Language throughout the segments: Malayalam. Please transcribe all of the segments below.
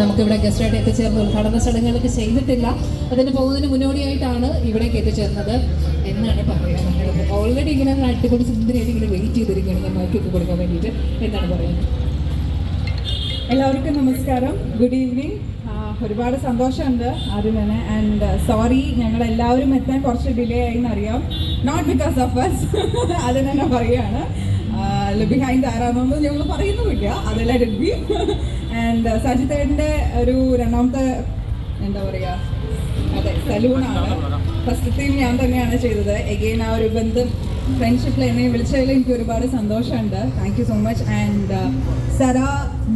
നമുക്കിവിടെ ഗസ്റ്റായിട്ട് എത്തിച്ചേർന്ന് ഉദ്ഘാടന ചടങ്ങുകളൊക്കെ ചെയ്തിട്ടില്ല. അതിന് പോകുന്നതിന് മുന്നോടിയായിട്ടാണ് ഇവിടേക്ക് എത്തിച്ചേർന്നത് എന്നാണ് പറയുന്നത്. ഓൾറെഡി ഇങ്ങനെ അടിപൊളി സുന്ദരിയായിട്ട് ഇങ്ങനെ വെയിറ്റ് ചെയ്തിരിക്കുകയാണ് ഞാൻ മൈക്കൊക്കെ കൊടുക്കാൻ വേണ്ടിയിട്ട്. എന്താണ് പറയുന്നത്? എല്ലാവർക്കും നമസ്കാരം, ഗുഡ് ഈവനിങ്. ഒരുപാട് സന്തോഷമുണ്ട് ആദ്യം തന്നെ. ആൻഡ് സോറി, ഞങ്ങളെല്ലാവരും എത്താൻ കുറച്ച് ഡിലേ ആയി എന്നറിയാം. നോട്ട് ബിക്കോസ് ഓഫ് അസ്, അത് തന്നെ പറയുകയാണ്. ബിഹൈൻഡ് ആരാണെന്നൊന്നും ഞങ്ങൾ പറയുന്നുമില്ല, അതെല്ലാം ഡി. ആൻഡ് സജിത്തേട്ടൻ്റെ ഒരു രണ്ടാമത്തെ എന്താ പറയുക, അതെ, സലൂണാണ്. ഫസ്റ്റത്തെയും ഞാൻ തന്നെയാണ് ചെയ്തത്. എഗെയിൻ ആ ഒരു ബന്ധം, ഫ്രണ്ട്ഷിപ്പിൽ എന്നെ വിളിച്ചതിൽ എനിക്ക് ഒരുപാട് സന്തോഷമുണ്ട്. Thank you so much. And Sara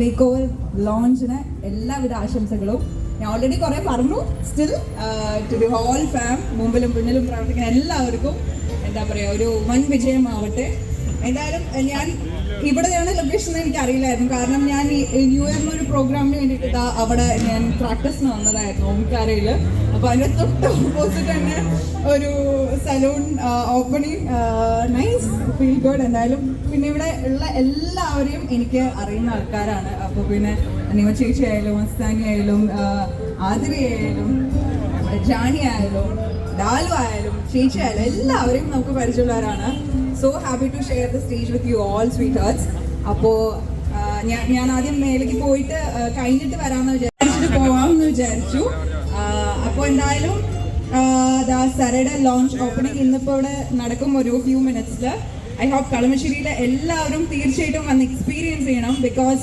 makeover ലോഞ്ചിന് എല്ലാവിധ ആശംസകളും. ഞാൻ ഓൾറെഡി കുറേ പറഞ്ഞു. Still to the whole firm, മുമ്പിലും പിന്നിലും പ്രവർത്തിക്കുന്ന എല്ലാവർക്കും എന്താ പറയുക, ഒരു വൻ വിജയമാവട്ടെ. എന്തായാലും ഞാൻ ഇവിടെയാണ് ലൊക്കേഷൻ എനിക്ക് അറിയില്ലായിരുന്നു. കാരണം ഞാൻ ന്യൂ ഇയറിന് ഒരു പ്രോഗ്രാമിന് വേണ്ടിയിട്ട് അവിടെ ഞാൻ പ്രാക്ടീസിന് വന്നതായിരുന്നു ഓമിക്കാരയിൽ. അപ്പോൾ അതിൻ്റെ തൊട്ട് ഓപ്പോസിറ്റ് തന്നെ ഒരു salon opening. Nice, feel good. എന്തായാലും പിന്നെ ഇവിടെ ഉള്ള എല്ലാവരെയും എനിക്ക് അറിയുന്ന ആൾക്കാരാണ്. അപ്പോൾ പിന്നെ നിമ ചേച്ചി ആയാലും, മസ്താനി ആയാലും, ആതിരി ആയാലും, ജാനി ആയാലും, ഡാലു ആയാലും, ചേച്ചി ആയാലും എല്ലാവരെയും നമുക്ക് പരിചയമുള്ളവരാണ്. So happy to share the stage with you all sweethearts. അപ്പോൾ ഞാൻ ആദ്യം മേലേക്ക് പോയിട്ട് കഴിഞ്ഞിട്ട് വരാമെന്ന് വിചാരിച്ചിട്ട് പോവാമെന്ന് വിചാരിച്ചു. അപ്പോൾ എന്തായാലും സരയുടെ ലോഞ്ച് ഓപ്പണിംഗ് ഇന്നിപ്പോൾ ഇവിടെ നടക്കും ഒരു ഫ്യൂ മിനിറ്റ്സിൽ. ഐ ഹോപ്പ് കളമശ്ശേരിയിലെ എല്ലാവരും തീർച്ചയായിട്ടും വന്ന് എക്സ്പീരിയൻസ് ചെയ്യണം. ബിക്കോസ്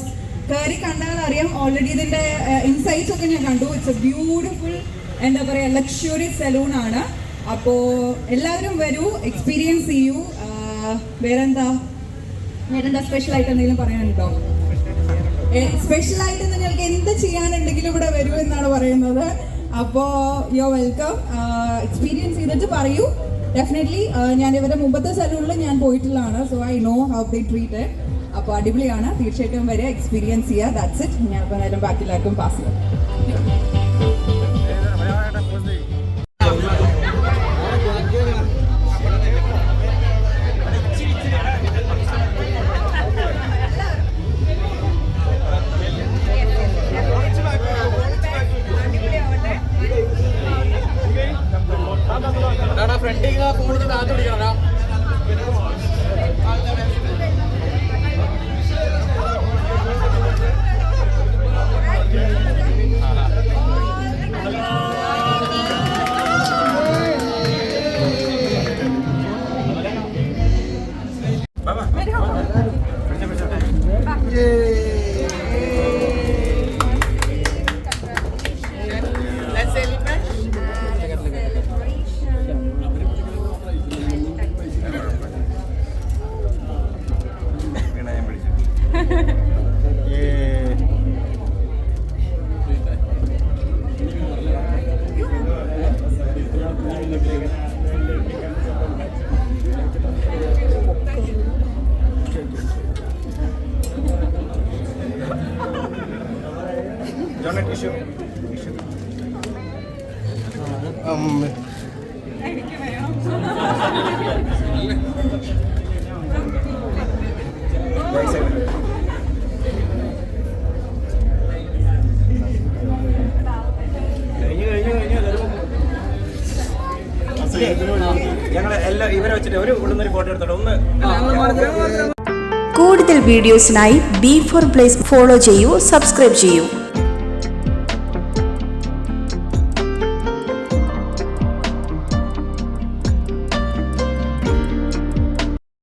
കയറി കണ്ടാൽ അറിയാം, ഓൾറെഡി ഇതിൻ്റെ ഇൻസൈറ്റ്സ് ഒക്കെ ഞാൻ കണ്ടു. ഇറ്റ്സ് എ ബ്യൂട്ടിഫുൾ, എന്താ പറയുക, ലക്ഷറിയസ് സലൂണാണ്. അപ്പോൾ എല്ലാവരും വരൂ, എക്സ്പീരിയൻസ് ചെയ്യൂ. വേറെന്താ സ്പെഷ്യലായിട്ട് എന്തെങ്കിലും പറയാനുണ്ടോ? സ്പെഷ്യലായിട്ട് നിങ്ങൾക്ക് എന്ത് ചെയ്യാനുണ്ടെങ്കിലും ഇവിടെ വരൂ എന്നാണ് പറയുന്നത്. അപ്പോൾ യു ആർ വെൽക്കം. എക്സ്പീരിയൻസ് ചെയ്തിട്ട് പറയൂ. ഡെഫിനറ്റ്ലി ഞാൻ ഇവരുടെ മുമ്പത്തെ സലൂണിൽ ഞാൻ പോയിട്ടുള്ളതാണ്. So I know how they treat. അപ്പോൾ അടിപൊളിയാണ്, തീർച്ചയായിട്ടും വരെ എക്സ്പീരിയൻസ് ചെയ്യുക. That's it. ഞാൻ ഇപ്പോൾ നേരം ബാക്കി എല്ലാവർക്കും പാസ് ചെയ്യാം. കൂടുതൽ വീഡിയോസിനായി B4 Place ഫോളോ ചെയ്യൂ, സബ്സ്ക്രൈബ് ചെയ്യൂ.